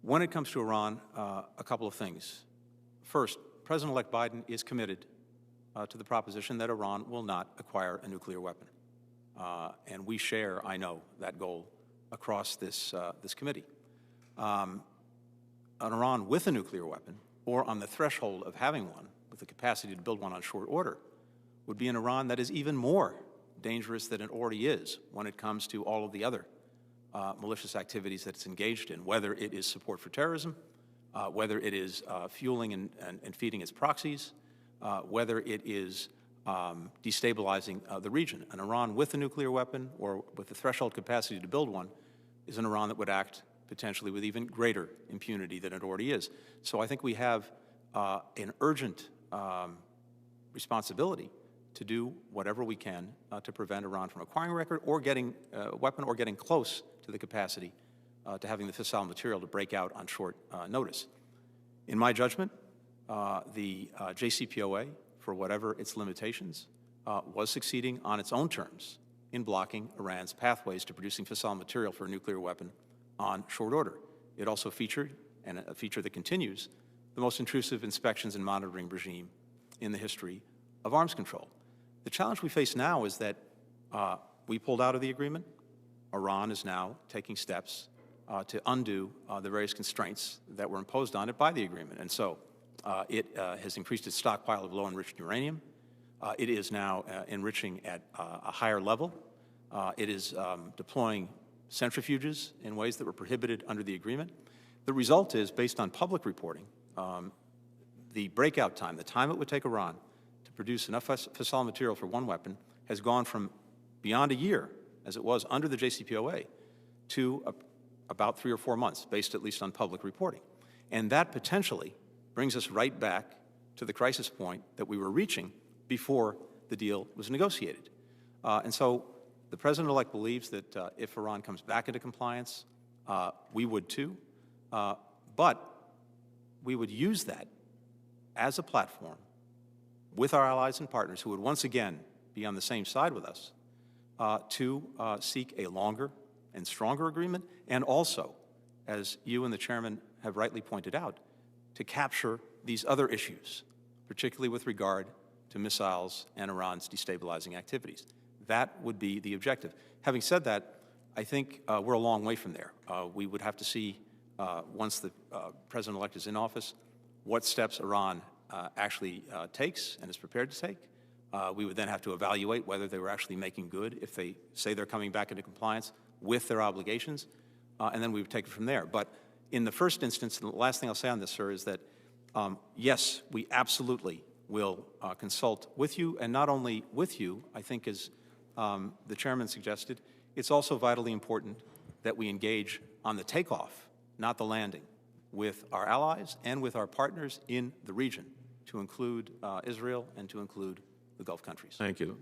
When it comes to Iran, a couple of things. First, President-elect Biden is committed to the proposition that Iran will not acquire a nuclear weapon. And we share, I know, that goal across this committee. An Iran with a nuclear weapon, or on the threshold of having one, with the capacity to build one on short order, would be an Iran that is even more dangerous than it already is when it comes to all of the other malicious activities that it's engaged in, whether it is support for terrorism, whether it is fueling and feeding its proxies, whether it is destabilizing the region. An Iran with a nuclear weapon or with the threshold capacity to build one is an Iran that would act potentially with even greater impunity than it already is. So I think we have an urgent responsibility to do whatever we can to prevent Iran from acquiring a record or getting a weapon or getting close to the capacity to having the fissile material to break out on short notice. In my judgment, the JCPOA, for whatever its limitations, was succeeding on its own terms in blocking Iran's pathways to producing fissile material for a nuclear weapon on short order. It also featured, and a feature that continues, the most intrusive inspections and monitoring regime in the history of arms control. The challenge we face now is that we pulled out of the agreement. Iran is now taking steps to undo the various constraints that were imposed on it by the agreement. And so it has increased its stockpile of low-enriched uranium. It is now enriching at a higher level. It is deploying centrifuges in ways that were prohibited under the agreement. The result is, based on public reporting, the breakout time, the time it would take Iran to produce enough fissile material for one weapon, has gone from beyond a year, as it was under the JCPOA, to about 3 or 4 months, based at least on public reporting. And that potentially brings us right back to the crisis point that we were reaching before the deal was negotiated. And so the President-elect believes that if Iran comes back into compliance, we would too. But we would use that as a platform with our allies and partners who would once again be on the same side with us to seek a longer and stronger agreement, and also, as you and the Chairman have rightly pointed out, to capture these other issues, particularly with regard to missiles and Iran's destabilizing activities. That would be the objective. Having said that, I think we're a long way from there. We would have to see, once the President-elect is in office, what steps Iran actually takes and is prepared to take. We would then have to evaluate whether they were actually making good if they say they're coming back into compliance with their obligations, and then we would take it from there. But in the first instance, and the last thing I'll say on this, sir, is that yes, we absolutely will consult with you, and not only with you, I think as the Chairman suggested, it's also vitally important that we engage on the takeoff, not the landing, with our allies and with our partners in the region, to include Israel and to include the Gulf countries. Thank you.